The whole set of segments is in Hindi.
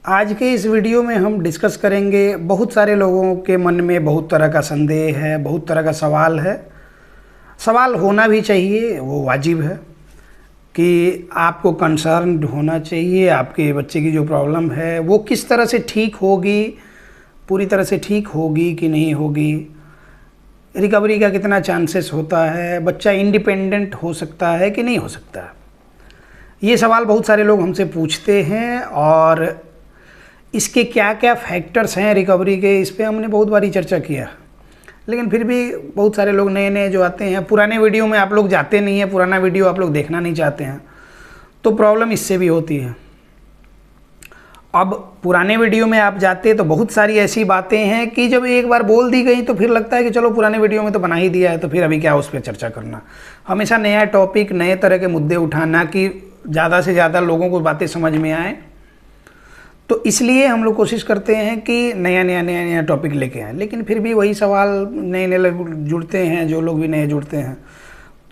आज के इस वीडियो में हम डिस्कस करेंगे। बहुत सारे लोगों के मन में बहुत तरह का संदेह है, बहुत तरह का सवाल है। सवाल होना भी चाहिए, वो वाजिब है कि आपको कंसर्न होना चाहिए। आपके बच्चे की जो प्रॉब्लम है वो किस तरह से ठीक होगी, पूरी तरह से ठीक होगी कि नहीं होगी, रिकवरी का कितना चांसेस होता है, बच्चा इंडिपेंडेंट हो सकता है कि नहीं हो सकता है। ये सवाल बहुत सारे लोग हमसे पूछते हैं और इसके क्या क्या फैक्टर्स हैं रिकवरी के, इस पे हमने बहुत बारी चर्चा किया। लेकिन फिर भी बहुत सारे लोग नए नए जो आते हैं, पुराने वीडियो में आप लोग जाते नहीं हैं, पुराना वीडियो आप लोग देखना नहीं चाहते हैं, तो प्रॉब्लम इससे भी होती है। अब पुराने वीडियो में आप जाते तो बहुत सारी ऐसी बातें हैं कि जब एक बार बोल दी गई तो फिर लगता है कि चलो पुराने वीडियो में तो बना ही दिया है, तो फिर अभी क्या उस पर चर्चा करना। हमेशा नया टॉपिक, नए तरह के मुद्दे उठाना कि ज़्यादा से ज़्यादा लोगों को बातें समझ में आए। तो इसलिए हम लोग कोशिश करते हैं कि नया टॉपिक लेके आएँ। लेकिन फिर भी वही सवाल नए नए लोग जुड़ते हैं, जो लोग भी नए जुड़ते हैं।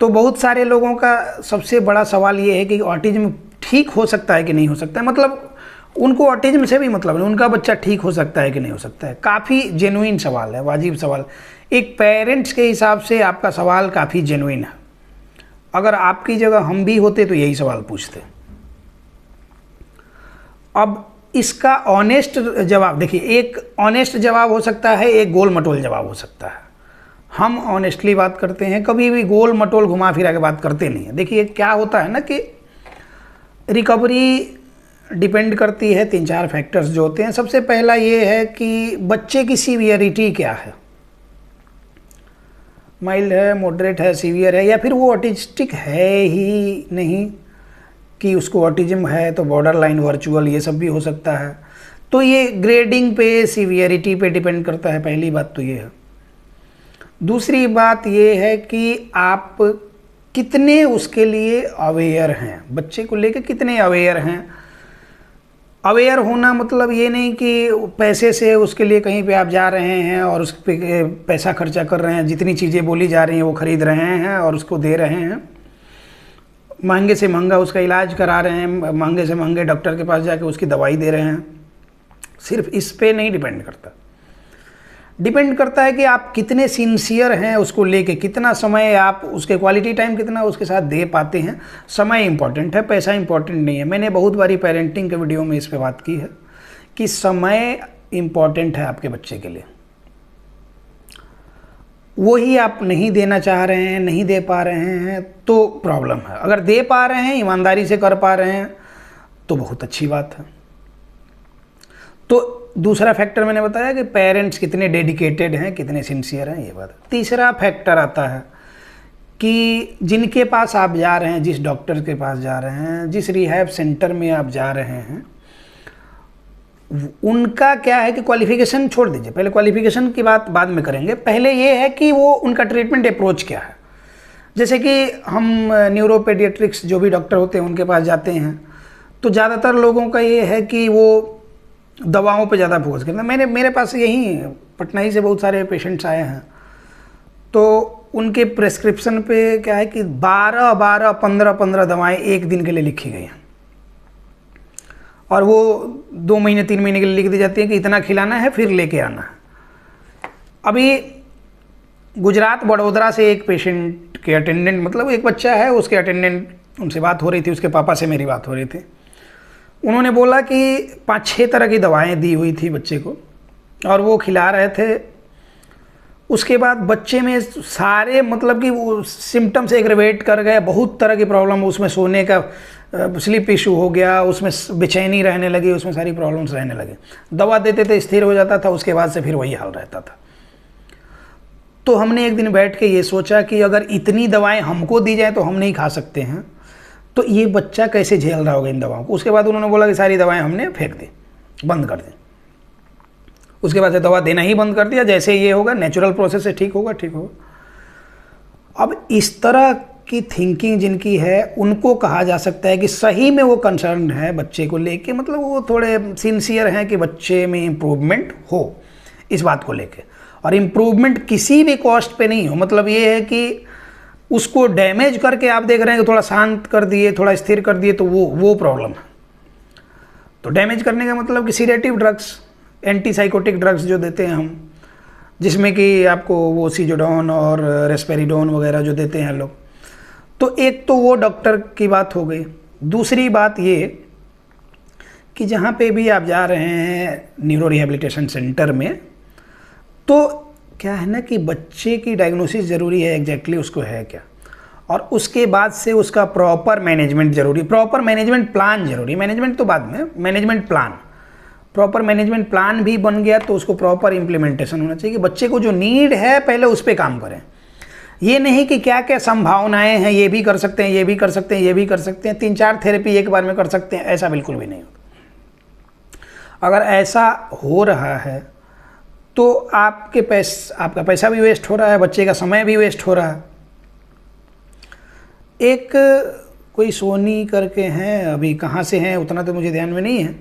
तो बहुत सारे लोगों का सबसे बड़ा सवाल ये है कि ऑटिज्म ठीक हो सकता है कि नहीं हो सकता है। मतलब उनको ऑटिज्म से भी मतलब नहीं, उनका बच्चा ठीक हो सकता है कि नहीं हो सकता है। काफ़ी जेन्युइन सवाल है, वाजिब सवाल। एक पेरेंट्स के हिसाब से आपका सवाल काफ़ी जेन्युइन है। अगर आपकी जगह हम भी होते तो यही सवाल पूछते। अब इसका ऑनेस्ट जवाब देखिए, एक ऑनेस्ट जवाब हो सकता है, एक गोल मटोल जवाब हो सकता है। हम ऑनेस्टली बात करते हैं, कभी भी गोल मटोल घुमा फिरा के बात करते नहीं है। देखिए क्या होता है ना कि रिकवरी डिपेंड करती है 3-4 फैक्टर्स जो होते हैं। सबसे पहला ये है कि बच्चे की सीवियरिटी क्या है, माइल्ड है, मॉडरेट है, सीवियर है, या फिर वो ऑटिस्टिक है ही नहीं, कि उसको ऑटिज्म है तो बॉर्डर लाइन, वर्चुअल, ये सब भी हो सकता है। तो ये ग्रेडिंग पे, सीवियरिटी पे डिपेंड करता है। पहली बात तो ये है। दूसरी बात ये है कि आप कितने उसके लिए अवेयर हैं, बच्चे को लेकर कितने अवेयर हैं। अवेयर होना मतलब ये नहीं कि पैसे से उसके लिए कहीं पे आप जा रहे हैं और उस पर पैसा खर्चा कर रहे हैं, जितनी चीज़ें बोली जा रही हैं वो ख़रीद रहे हैं और उसको दे रहे हैं, महंगे से महंगा उसका इलाज करा रहे हैं, महंगे से महंगे डॉक्टर के पास जाके उसकी दवाई दे रहे हैं। सिर्फ इस पे नहीं डिपेंड करता। डिपेंड करता है कि आप कितने सिंसियर हैं उसको लेके, कितना समय आप उसके क्वालिटी टाइम कितना उसके साथ दे पाते हैं। समय इंपॉर्टेंट है, पैसा इंपॉर्टेंट नहीं है। मैंने बहुत बारी पेरेंटिंग के वीडियो में इस पे बात की है कि समय इंपॉर्टेंट है आपके बच्चे के लिए। वही आप नहीं देना चाह रहे हैं, नहीं दे पा रहे हैं तो प्रॉब्लम है। अगर दे पा रहे हैं, ईमानदारी से कर पा रहे हैं तो बहुत अच्छी बात है। तो दूसरा फैक्टर मैंने बताया कि पेरेंट्स कितने डेडिकेटेड हैं, कितने सिंसियर हैं, ये बात है। तीसरा फैक्टर आता है कि जिनके पास आप जा रहे हैं, जिस डॉक्टर के पास जा रहे हैं, जिस रिहैब सेंटर में आप जा रहे हैं, उनका क्या है कि क्वालिफिकेशन छोड़ दीजिए, पहले क्वालिफिकेशन की बात बाद में करेंगे। पहले ये है कि वो उनका ट्रीटमेंट अप्रोच क्या है। जैसे कि हम न्यूरोपेडियाट्रिक्स जो भी डॉक्टर होते हैं उनके पास जाते हैं तो ज़्यादातर लोगों का ये है कि वो दवाओं पे ज़्यादा फोकस करते हैं। मेरे पास यही पटना ही से बहुत सारे पेशेंट्स आए हैं, तो उनके प्रेस्क्रिप्शन पे क्या है कि 12-12, 15-15 दवाएँ एक दिन के लिए लिखी गई हैं और वो 2 महीने 3 महीने के लिए लिख दी जाती है कि इतना खिलाना है, फिर लेके आना है। अभी गुजरात बड़ोदरा से एक पेशेंट के अटेंडेंट, मतलब एक बच्चा है, उसके अटेंडेंट, उनसे बात हो रही थी, उसके पापा से मेरी बात हो रही थी। उन्होंने बोला कि 5-6 तरह की दवाएं दी हुई थी बच्चे को और वो खिला रहे थे। उसके बाद बच्चे में सारे, मतलब कि वो सिम्टम्स एग्रेवेट कर गए, बहुत तरह की प्रॉब्लम, उसमें सोने का स्लीप इशू हो गया, उसमें बेचैनी रहने लगी, उसमें सारी प्रॉब्लम्स रहने लगे। दवा देते थे, स्थिर हो जाता था, उसके बाद से फिर वही हाल रहता था। तो हमने एक दिन बैठ के ये सोचा कि अगर इतनी दवाएं हमको दी जाए तो हम नहीं खा सकते हैं, तो ये बच्चा कैसे झेल रहा होगा इन दवाओं को। उसके बाद उन्होंने बोला कि सारी दवाएं हमने फेंक दी, बंद कर दी। उसके बाद से दवा देना ही बंद कर दिया। जैसे ये होगा, नेचुरल प्रोसेस से ठीक होगा, ठीक होगा। अब इस तरह की थिंकिंग जिनकी है उनको कहा जा सकता है कि सही में वो कंसर्न है बच्चे को लेके, मतलब वो थोड़े सिंसियर हैं कि बच्चे में इम्प्रूवमेंट हो इस बात को लेके। और इम्प्रूवमेंट किसी भी कॉस्ट पे नहीं हो, मतलब ये है कि उसको डैमेज करके आप देख रहे हैं कि थोड़ा शांत कर दिए, थोड़ा स्थिर कर दिए, तो वो प्रॉब्लम है। तो डैमेज करने का मतलब कि सीडेटिव ड्रग्स, एंटीसाइकोटिक ड्रग्स जो देते हैं हम, जिसमें कि आपको वो सीजोडोन और रेस्पेरिडोन वगैरह जो देते हैं लोग, तो एक तो वो डॉक्टर की बात हो गई। दूसरी बात ये कि जहाँ पे भी आप जा रहे हैं न्यूरो रिहेबिलिटेशन सेंटर में, तो क्या है ना कि बच्चे की डायग्नोसिस ज़रूरी है, एग्जैक्टली उसको है क्या, और उसके बाद से उसका प्रॉपर मैनेजमेंट ज़रूरी, प्रॉपर मैनेजमेंट प्लान ज़रूरी। मैनेजमेंट तो बाद में, management plan, proper management plan भी बन गया तो उसको प्रॉपर इम्प्लीमेंटेशन होना चाहिए कि बच्चे को जो नीड है पहले उस पर काम करें। ये नहीं कि क्या क्या संभावनाएं हैं, ये भी कर सकते हैं, ये भी कर सकते हैं, ये भी कर सकते हैं, 3-4 थेरेपी एक बार में कर सकते हैं, ऐसा बिल्कुल भी नहीं होता। अगर ऐसा हो रहा है तो आपका पैसा भी वेस्ट हो रहा है, बच्चे का समय भी वेस्ट हो रहा है। एक कोई सोनी करके हैं, अभी कहाँ से हैं उतना तो मुझे ध्यान में नहीं है,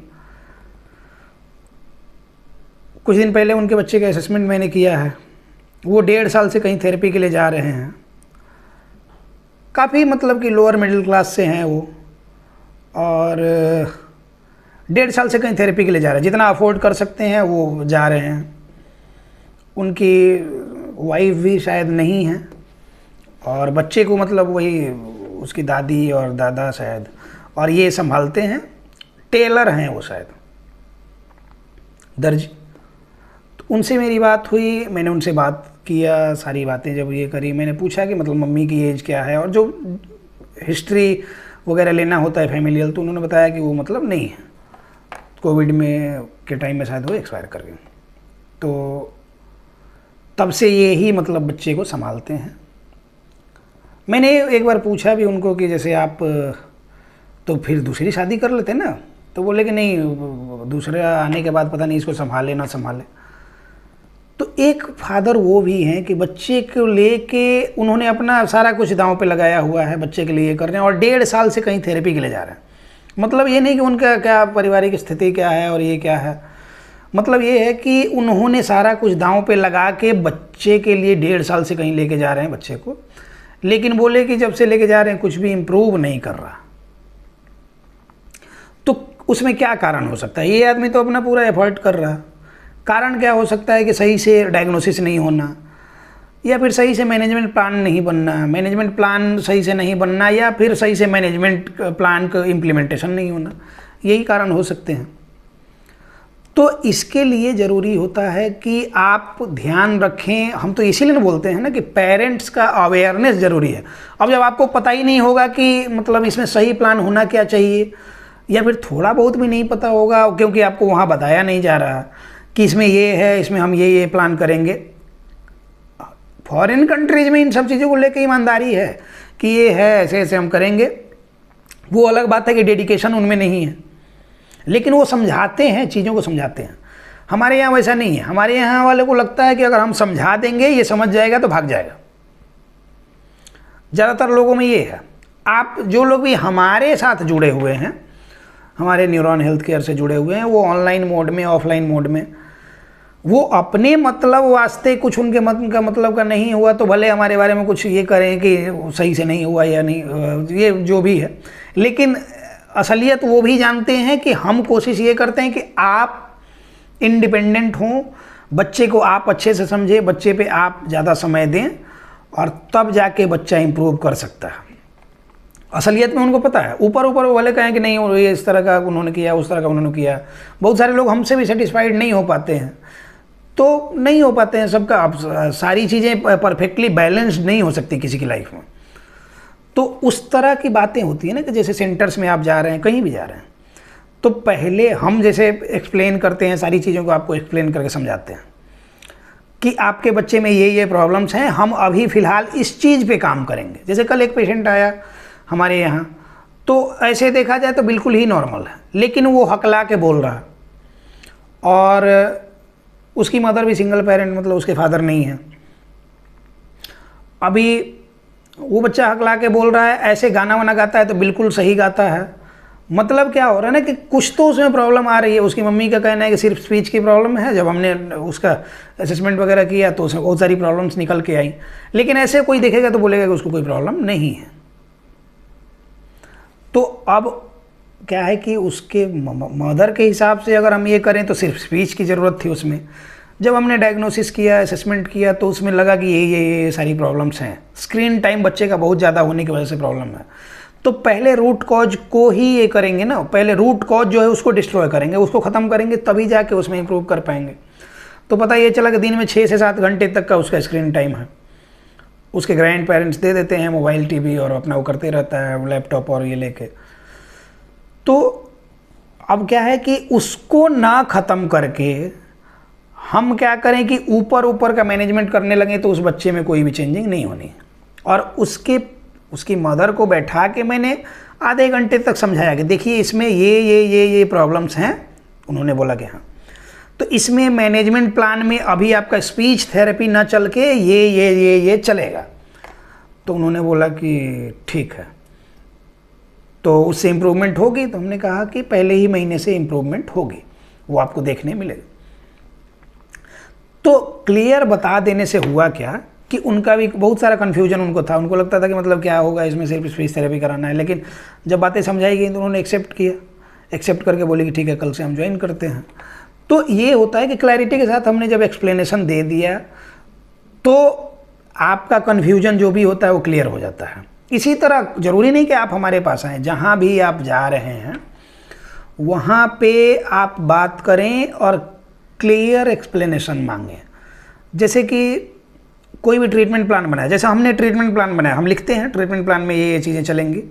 कुछ दिन पहले उनके बच्चे का असेसमेंट मैंने किया है। वो 1.5 साल से कहीं थेरेपी के लिए जा रहे हैं, काफ़ी मतलब कि लोअर मिडिल क्लास से हैं वो, और 1.5 साल से कहीं थेरेपी के लिए जा रहे हैं, जितना अफोर्ड कर सकते हैं वो जा रहे हैं। उनकी वाइफ भी शायद नहीं है, और बच्चे को मतलब वही उसकी दादी और दादा शायद, और ये संभालते हैं। टेलर हैं वो शायद, दर्जी। तो उनसे मेरी बात हुई, मैंने उनसे बात किया, सारी बातें जब ये करी, मैंने पूछा कि मतलब मम्मी की एज क्या है और जो हिस्ट्री वगैरह लेना होता है फैमिलियल, तो उन्होंने बताया कि वो मतलब नहीं है, कोविड में के टाइम में शायद वो एक्सपायर कर गए। तो तब से ये ही मतलब बच्चे को संभालते हैं। मैंने एक बार पूछा भी उनको कि जैसे आप तो फिर दूसरी शादी कर लेते ना, तो बोले कि नहीं, दूसरा आने के बाद पता नहीं इसको संभाले ना संभाले। तो एक फादर वो भी हैं कि बच्चे को लेके उन्होंने अपना सारा कुछ दांव पे लगाया हुआ है, बच्चे के लिए कर रहे हैं, और 1.5 साल से कहीं थेरेपी के लिए जा रहे हैं। मतलब ये नहीं कि उनका क्या पारिवारिक स्थिति क्या है और ये क्या है, मतलब ये है कि उन्होंने सारा कुछ दांव पे लगा के बच्चे के लिए 1.5 साल से कहीं लेके जा रहे हैं बच्चे को, लेकिन बोले कि जब से लेके जा रहे हैं कुछ भी इम्प्रूव नहीं कर रहा। तो उसमें क्या कारण हो सकता है? ये आदमी तो अपना पूरा एफर्ट कर रहा है, कारण क्या हो सकता है कि सही से डायग्नोसिस नहीं होना, या फिर सही से मैनेजमेंट प्लान नहीं बनना, मैनेजमेंट प्लान सही से नहीं बनना, या फिर सही से मैनेजमेंट प्लान का इम्प्लीमेंटेशन नहीं होना, यही कारण हो सकते हैं। तो इसके लिए ज़रूरी होता है कि आप ध्यान रखें। हम तो इसीलिए बोलते हैं ना कि पेरेंट्स का अवेयरनेस ज़रूरी है। अब जब आपको पता ही नहीं होगा कि मतलब इसमें सही प्लान होना क्या चाहिए, या फिर थोड़ा बहुत भी नहीं पता होगा क्योंकि आपको वहाँ बताया नहीं जा रहा कि इसमें ये है, इसमें हम ये प्लान करेंगे। फॉरेन कंट्रीज में इन सब चीज़ों को लेकर ईमानदारी है कि ये है, ऐसे ऐसे हम करेंगे। वो अलग बात है कि डेडिकेशन उनमें नहीं है, लेकिन वो समझाते हैं, चीज़ों को समझाते हैं। हमारे यहाँ वैसा नहीं है। हमारे यहाँ वाले को लगता है कि अगर हम समझा देंगे, ये समझ जाएगा तो भाग जाएगा। ज़्यादातर लोगों में ये है। आप जो लोग भी हमारे साथ जुड़े हुए हैं, हमारे न्यूरॉन हेल्थ केयर से जुड़े हुए हैं, वो ऑनलाइन मोड में, ऑफलाइन मोड में, वो अपने मतलब वास्ते कुछ उनके मतलब का नहीं हुआ तो भले हमारे बारे में कुछ ये करें कि सही से नहीं हुआ या नहीं, ये जो भी है, लेकिन असलियत वो भी जानते हैं कि हम कोशिश ये करते हैं कि आप इंडिपेंडेंट हों, बच्चे को आप अच्छे से समझें, बच्चे पे आप ज़्यादा समय दें, और तब जाके बच्चा इम्प्रूव कर सकता है। असलियत में उनको पता है। ऊपर ऊपर वो भले कहें कि नहीं, ये इस तरह का उन्होंने किया, उस तरह का उन्होंने किया। बहुत सारे लोग हमसे भी सेटिस्फाइड नहीं हो पाते हैं, तो नहीं हो पाते हैं सबका। अब सारी चीज़ें परफेक्टली बैलेंस्ड नहीं हो सकती किसी की लाइफ में। तो उस तरह की बातें होती है ना कि जैसे सेंटर्स में आप जा रहे हैं, कहीं भी जा रहे हैं, तो पहले हम जैसे एक्सप्लेन करते हैं, सारी चीज़ों को आपको एक्सप्लेन करके समझाते हैं कि आपके बच्चे में ये प्रॉब्लम्स हैं, हम अभी फ़िलहाल इस चीज़ पे काम करेंगे। जैसे कल एक पेशेंट आया हमारे यहाँ, तो ऐसे देखा जाए तो बिल्कुल ही नॉर्मल है, लेकिन वो हकला के बोल रहा है, और उसकी मदर भी सिंगल पेरेंट, मतलब उसके फादर नहीं है। अभी वो बच्चा हकला के बोल रहा है, ऐसे गाना वाना गाता है तो बिल्कुल सही गाता है। मतलब क्या हो रहा है ना कि कुछ तो उसमें प्रॉब्लम आ रही है। उसकी मम्मी का कहना है कि सिर्फ स्पीच की प्रॉब्लम है। जब हमने उसका असेसमेंट वगैरह किया तो उसमें बहुत सारी प्रॉब्लम्स निकल के आई, लेकिन ऐसे कोई देखेगा तो बोलेगा कि उसको कोई प्रॉब्लम नहीं है। तो अब क्या है कि उसके मदर के हिसाब से अगर हम ये करें तो सिर्फ स्पीच की ज़रूरत थी उसमें। जब हमने डायग्नोसिस किया, असेसमेंट किया, तो उसमें लगा कि ये सारी प्रॉब्लम्स हैं। स्क्रीन टाइम बच्चे का बहुत ज़्यादा होने की वजह से प्रॉब्लम है। तो पहले रूट कॉज को ही ये करेंगे ना, पहले रूट कॉज जो है उसको डिस्ट्रॉय करेंगे, उसको ख़त्म करेंगे, तभी जाके उसमें इंप्रूव कर पाएंगे। तो पता ये चला कि दिन में 6 से 7 घंटे तक का उसका स्क्रीन टाइम है। उसके ग्रैंड पेरेंट्स दे देते हैं मोबाइल, टीवी, और अपना वो करते रहता है लैपटॉप और ये लेके। तो अब क्या है कि उसको ना ख़त्म करके हम क्या करें कि ऊपर ऊपर का मैनेजमेंट करने लगे, तो उस बच्चे में कोई भी चेंजिंग नहीं होनी। और उसकी मदर को बैठा के मैंने आधे घंटे तक समझाया कि देखिए इसमें ये प्रॉब्लम्स हैं। उन्होंने बोला कि हाँ, तो इसमें मैनेजमेंट प्लान में अभी आपका स्पीच थेरेपी ना चल के ये चलेगा। तो उन्होंने बोला कि ठीक है, तो उससे इम्प्रूवमेंट होगी। तो हमने कहा कि पहले ही महीने से इम्प्रूवमेंट होगी, वो आपको देखने मिलेगा। तो क्लियर बता देने से हुआ क्या कि उनका भी बहुत सारा कन्फ्यूजन उनको था। उनको लगता था कि मतलब क्या होगा, इसमें सिर्फ स्पीच थेरेपी कराना है। लेकिन जब बातें समझाई गई तो उन्होंने एक्सेप्ट किया। एक्सेप्ट करके बोले कि ठीक है, कल से हम ज्वाइन करते हैं। तो ये होता है कि क्लैरिटी के साथ हमने जब एक्सप्लेनेशन दे दिया तो आपका कन्फ्यूजन जो भी होता है वो क्लियर हो जाता है। इसी तरह ज़रूरी नहीं कि आप हमारे पास आएँ, जहाँ भी आप जा रहे हैं वहाँ पे आप बात करें और क्लियर एक्सप्लेनेशन मांगें। जैसे कि कोई भी ट्रीटमेंट प्लान बनाया, जैसे हमने ट्रीटमेंट प्लान बनाया, हम लिखते हैं ट्रीटमेंट प्लान में ये चीज़ें चलेंगी,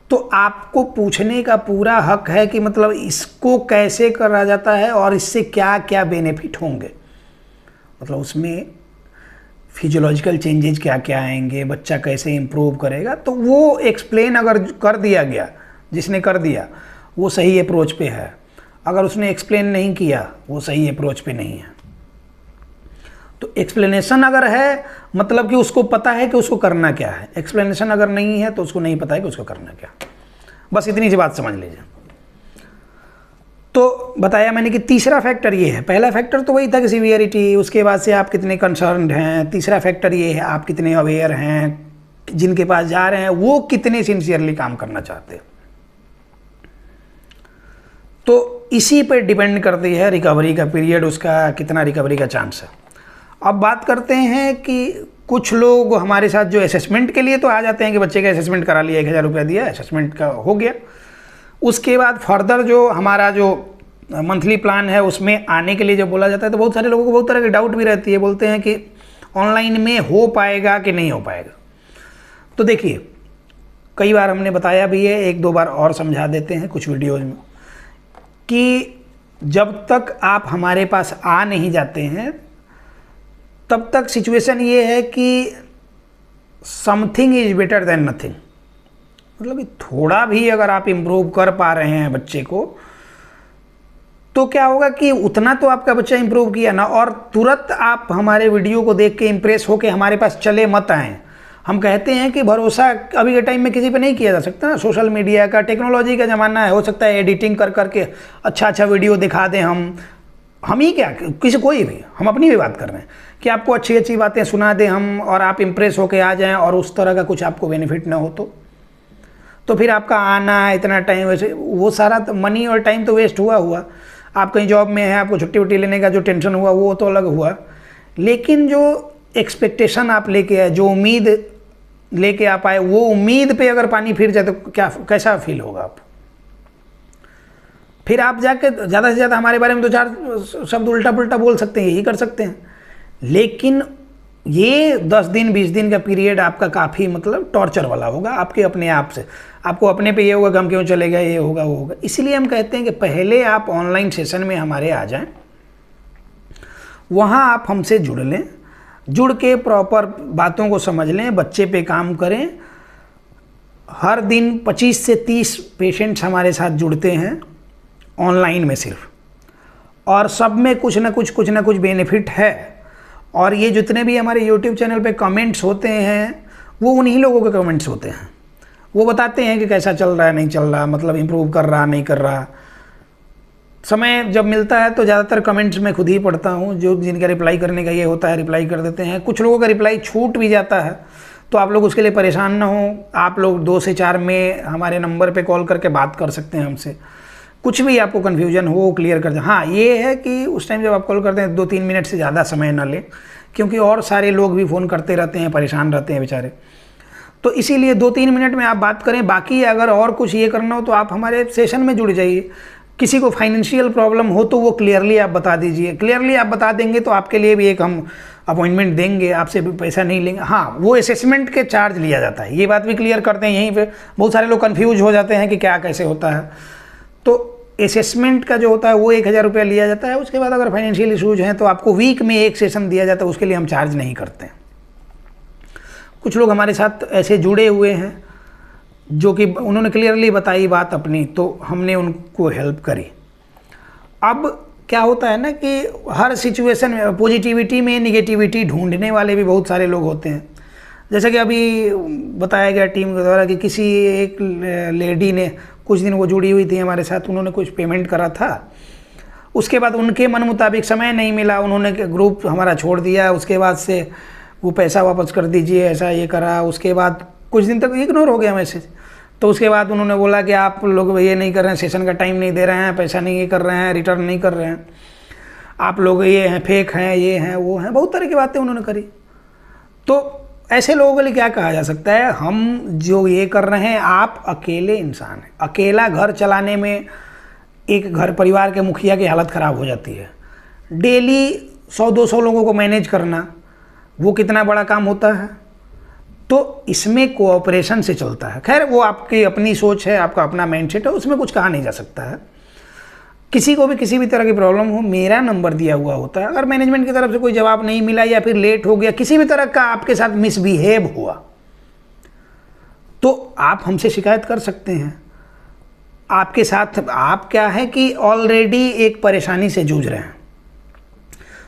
तो आपको पूछने का पूरा हक है कि मतलब इसको कैसे करा जाता है और इससे क्या क्या बेनिफिट होंगे, मतलब उसमें फिजियोलॉजिकल चेंजेज क्या क्या आएंगे, बच्चा कैसे इम्प्रूव करेगा। तो वो एक्सप्लेन अगर कर दिया गया, जिसने कर दिया वो सही अप्रोच पे है। अगर उसने एक्सप्लेन नहीं किया वो सही अप्रोच पे नहीं है। तो एक्सप्लेनेशन अगर है मतलब कि उसको पता है कि उसको करना क्या है। एक्सप्लेनेशन अगर नहीं है तो उसको नहीं पता है कि उसको करना क्या। बस इतनी सी बात समझ लीजिए। तो बताया मैंने कि तीसरा फैक्टर ये है। पहला फैक्टर तो वही था कि सीवियरिटी, उसके बाद से आप कितने कंसर्न्ड हैं। तीसरा फैक्टर ये है आप कितने अवेयर हैं, जिनके पास जा रहे हैं वो कितने सिंसियरली काम करना चाहते हैं। तो इसी पर डिपेंड करती है रिकवरी का पीरियड, उसका कितना रिकवरी का चांस है। अब बात करते हैं कि कुछ लोग हमारे साथ जो असेसमेंट के लिए तो आ जाते हैं कि बच्चे का असेसमेंट करा लिया, 1000 रुपया दिया, असेसमेंट का हो गया। उसके बाद फर्दर जो हमारा जो मंथली प्लान है उसमें आने के लिए जब बोला जाता है तो बहुत सारे लोगों को बहुत तरह की डाउट भी रहती है। बोलते हैं कि ऑनलाइन में हो पाएगा कि नहीं हो पाएगा। तो देखिए, कई बार हमने बताया भी है, 1-2 बार और समझा देते हैं कुछ वीडियोज़ में, कि जब तक आप हमारे पास आ नहीं जाते हैं तब तक सिचुएशन ये है कि something is better than nothing. मतलब थोड़ा भी अगर आप इम्प्रूव कर पा रहे हैं बच्चे को, तो क्या होगा कि उतना तो आपका बच्चा इम्प्रूव किया ना, और तुरंत आप हमारे वीडियो को देख के इम्प्रेस होके हमारे पास चले मत आएँ। हम कहते हैं कि भरोसा अभी के टाइम में किसी पे नहीं किया जा सकता ना। सोशल मीडिया का, टेक्नोलॉजी का ज़माना है। हो सकता है एडिटिंग कर करके अच्छा वीडियो दिखा दें हम ही क्या, किसी कोई भी, हम अपनी भी बात कर रहे हैं कि आपको अच्छी बातें सुना दें हम, और आप इम्प्रेस होके आ जाएं और उस तरह का कुछ आपको बेनिफिट ना हो तो फिर आपका आना इतना टाइम, वैसे वो सारा तो मनी और टाइम तो वेस्ट हुआ। आप कहीं जॉब में हैं, आपको छुट्टी वुट्टी लेने का जो टेंशन हुआ वो तो अलग हुआ, लेकिन जो एक्सपेक्टेशन आप लेके आए, जो उम्मीद लेके आप आए, वो उम्मीद पे अगर पानी फिर जाए तो कैसा फील होगा आप। फिर आप जाके ज़्यादा से ज़्यादा हमारे बारे में 2-4 शब्द उल्टा पुल्टा बोल सकते हैं, यही कर सकते हैं। लेकिन ये 10 दिन 20 दिन का पीरियड आपका काफ़ी मतलब टॉर्चर वाला होगा आपके अपने आप से। आपको अपने पे ये होगा कि हम क्यों चले गए, ये होगा वो होगा। इसलिए हम कहते हैं कि पहले आप ऑनलाइन सेशन में हमारे आ जाएं, वहाँ आप हमसे जुड़ लें, जुड़ के प्रॉपर बातों को समझ लें, बच्चे पे काम करें। हर दिन 25 से 30 पेशेंट्स हमारे साथ जुड़ते हैं ऑनलाइन में सिर्फ, और सब में कुछ ना कुछ बेनिफिट है। और ये जितने भी हमारे यूट्यूब चैनल पे कमेंट्स होते हैं वो उन्हीं लोगों के कमेंट्स होते हैं। वो बताते हैं कि कैसा चल रहा है, नहीं चल रहा, मतलब इम्प्रूव कर रहा नहीं कर रहा। समय जब मिलता है तो ज़्यादातर कमेंट्स मैं खुद ही पढ़ता हूँ। जो जिनका रिप्लाई करने का ये होता है रिप्लाई कर देते हैं। कुछ लोगों का रिप्लाई छूट भी जाता है तो आप लोग उसके लिए परेशान ना हो, आप लोग 2 से 4 में हमारे नंबर पे कॉल करके बात कर सकते हैं हमसे, कुछ भी आपको कन्फ्यूजन हो क्लियर कर दें। हाँ, ये है कि उस टाइम जब आप कॉल करते हैं 2-3 मिनट से ज़्यादा समय ना लें, क्योंकि और सारे लोग भी फ़ोन करते रहते हैं, परेशान रहते हैं बेचारे। तो इसीलिए 2-3 मिनट में आप बात करें। बाकी अगर और कुछ ये करना हो तो आप हमारे सेशन में जुड़ जाइए। किसी को फाइनेंशियल प्रॉब्लम हो तो वो क्लियरली आप बता दीजिए, क्लियरली आप बता देंगे तो आपके लिए भी एक हम अपॉइंटमेंट देंगे, आपसे भी पैसा नहीं लेंगे। हाँ, वो असेसमेंट के चार्ज लिया जाता है, ये बात भी क्लियर करते हैं यहीं पे। बहुत सारे लोग कन्फ्यूज हो जाते हैं कि क्या कैसे होता है। तो असेसमेंट का जो होता है वो 1000 रुपया लिया जाता है। उसके बाद अगर फाइनेंशियल इशूज़ हैं तो आपको वीक में 1 सेशन दिया जाता है, उसके लिए हम चार्ज नहीं करते हैं। कुछ लोग हमारे साथ ऐसे जुड़े हुए हैं जो कि उन्होंने क्लियरली बताई बात अपनी, तो हमने उनको हेल्प करी। अब क्या होता है ना कि हर सिचुएशन में पॉजिटिविटी में निगेटिविटी ढूंढने वाले भी बहुत सारे लोग होते हैं। जैसे कि अभी बताया गया टीम के द्वारा कि किसी एक लेडी ने, कुछ दिन वो जुड़ी हुई थी हमारे साथ, उन्होंने कुछ पेमेंट करा था, उसके बाद उनके मन मुताबिक समय नहीं मिला, उन्होंने ग्रुप हमारा छोड़ दिया। उसके बाद से वो पैसा वापस कर दीजिए, ऐसा ये करा। उसके बाद कुछ दिन तक इग्नोर हो गया मैसेज। तो उसके बाद उन्होंने बोला कि आप लोग ये नहीं कर रहे हैं, सेशन का टाइम नहीं दे रहे हैं, पैसा नहीं ये कर रहे हैं, रिटर्न नहीं कर रहे हैं, आप लोग ये हैं, फेक हैं, ये हैं, वो हैं, बहुत तरह की बातें उन्होंने करी। तो ऐसे लोगों के लिए क्या कहा जा सकता है, हम जो ये कर रहे हैं, आप अकेले इंसान हैं। अकेला घर चलाने में एक घर परिवार के मुखिया की हालत ख़राब हो जाती है। डेली 100-200 लोगों को मैनेज करना, वो कितना बड़ा काम होता है। तो इसमें कोऑपरेशन से चलता है। खैर, वो आपकी अपनी सोच है, आपका अपना माइंडसेट है, उसमें कुछ कहा नहीं जा सकता है। किसी को भी किसी भी तरह की प्रॉब्लम हो, मेरा नंबर दिया हुआ होता है। अगर मैनेजमेंट की तरफ से कोई जवाब नहीं मिला या फिर लेट हो गया, किसी भी तरह का आपके साथ मिसबिहेव हुआ, तो आप हमसे शिकायत कर सकते हैं। आपके साथ आप क्या है कि ऑलरेडी एक परेशानी से जूझ रहे हैं,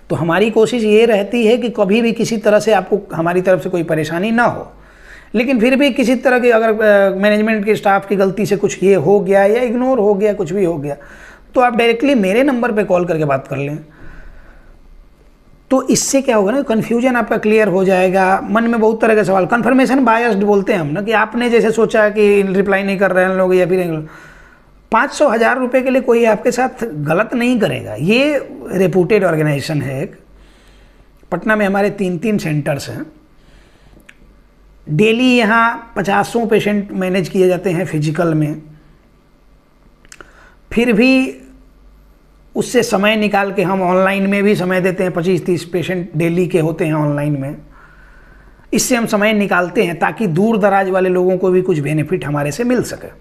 तो हमारी कोशिश ये रहती है कि कभी भी किसी तरह से आपको हमारी तरफ से कोई परेशानी ना हो। लेकिन फिर भी किसी तरह की अगर मैनेजमेंट के स्टाफ की गलती से कुछ ये हो गया या इग्नोर हो गया, कुछ भी हो गया, तो आप डायरेक्टली मेरे नंबर पे कॉल करके बात कर लें। तो इससे क्या होगा ना, कन्फ्यूजन आपका क्लियर हो जाएगा। मन में बहुत तरह के सवाल, कन्फर्मेशन बायस्ड बोलते हैं हम ना, कि आपने जैसे सोचा कि रिप्लाई नहीं कर रहे हैं लोग, या फिर 500-1000 रुपये के लिए कोई आपके साथ गलत नहीं करेगा। ये रेपूटेड ऑर्गेनाइजेशन है एक, पटना में हमारे 3-3 सेंटर्स हैं। डेली यहाँ 50 पेशेंट मैनेज किए जाते हैं फिजिकल में। फिर भी उससे समय निकाल के हम ऑनलाइन में भी समय देते हैं। 25-30 पेशेंट डेली के होते हैं ऑनलाइन में। इससे हम समय निकालते हैं ताकि दूर दराज वाले लोगों को भी कुछ बेनिफिट हमारे से मिल सके।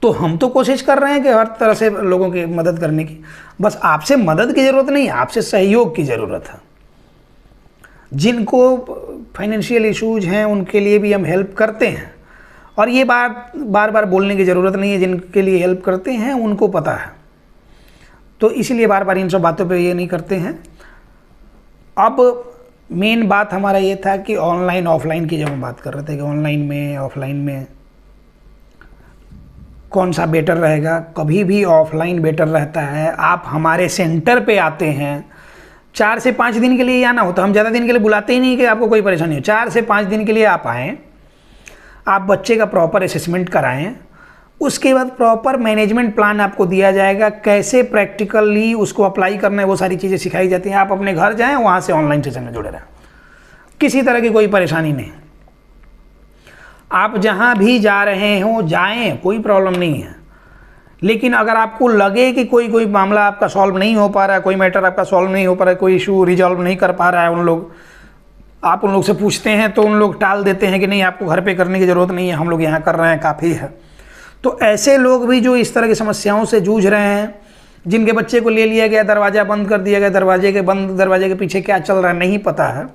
तो हम तो कोशिश कर रहे हैं कि हर तरह से लोगों की मदद करने की। बस आपसे मदद की ज़रूरत नहीं, आपसे सहयोग की ज़रूरत है। जिनको फाइनेंशियल इश्यूज हैं उनके लिए भी हम हेल्प करते हैं, और ये बात बार बार बोलने की ज़रूरत नहीं है। जिनके लिए हेल्प करते हैं उनको पता है, तो इसलिए बार बार इन सब बातों पे ये नहीं करते हैं। अब मेन बात हमारा ये था कि ऑनलाइन ऑफलाइन की जब हम बात कर रहे थे कि ऑनलाइन में ऑफलाइन में कौन सा बेटर रहेगा। कभी भी ऑफलाइन बेटर रहता है। आप हमारे सेंटर पे आते हैं, 4 से 5 दिन के लिए ही आना होता है। हम ज़्यादा दिन के लिए बुलाते ही नहीं कि आपको कोई परेशानी हो। 4 से 5 दिन के लिए आप आएँ, आप बच्चे का प्रॉपर असेसमेंट कराएं, उसके बाद प्रॉपर मैनेजमेंट प्लान आपको दिया जाएगा। कैसे प्रैक्टिकली उसको अप्लाई करना है वो सारी चीज़ें सिखाई जाती हैं। आप अपने घर जाएँ, वहाँ से ऑनलाइन सेशन में जुड़े रहें, किसी तरह की कोई परेशानी नहीं। आप जहाँ भी जा रहे हो जाएं, कोई प्रॉब्लम नहीं है। लेकिन अगर आपको लगे कि कोई मामला आपका सॉल्व नहीं हो पा रहा है, कोई मैटर आपका सॉल्व नहीं हो पा रहा है, कोई इशू रिजॉल्व नहीं कर पा रहा है, आप उन लोग से पूछते हैं तो उन लोग टाल देते हैं कि नहीं, आपको घर पे करने की ज़रूरत नहीं है, हम लोग यहाँ कर रहे हैं, काफ़ी है। तो ऐसे लोग भी जो इस तरह की समस्याओं से जूझ रहे हैं, जिनके बच्चे को ले लिया गया, दरवाज़ा बंद कर दिया गया, दरवाजे के पीछे क्या चल रहा है नहीं पता है,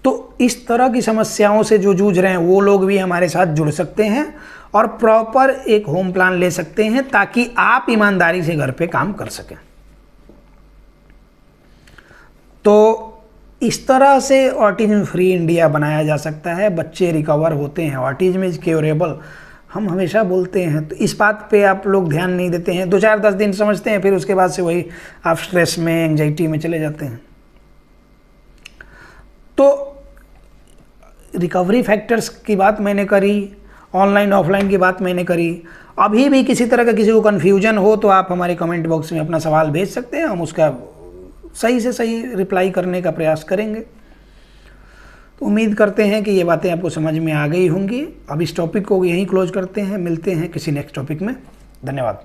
तो इस तरह की समस्याओं से जो जूझ रहे हैं वो लोग भी हमारे साथ जुड़ सकते हैं और प्रॉपर एक होम प्लान ले सकते हैं, ताकि आप ईमानदारी से घर पे काम कर सकें। तो इस तरह से ऑटिज्म फ्री इंडिया बनाया जा सकता है। बच्चे रिकवर होते हैं, ऑटिज्म इज क्योरेबल हम हमेशा बोलते हैं। तो इस बात पे आप लोग ध्यान नहीं देते हैं। 2-4-10 दिन समझते हैं, फिर उसके बाद से वही आप स्ट्रेस में, एंजाइटी में चले जाते हैं। तो रिकवरी फैक्टर्स की बात मैंने करी, ऑनलाइन ऑफलाइन की बात मैंने करी। अभी भी किसी तरह का किसी को कन्फ्यूजन हो तो आप हमारे कमेंट बॉक्स में अपना सवाल भेज सकते हैं, हम उसका सही से सही रिप्लाई करने का प्रयास करेंगे। तो उम्मीद करते हैं कि ये बातें आपको समझ में आ गई होंगी। अब इस टॉपिक को यहीं क्लोज करते हैं, मिलते हैं किसी नेक्स्ट टॉपिक में। धन्यवाद।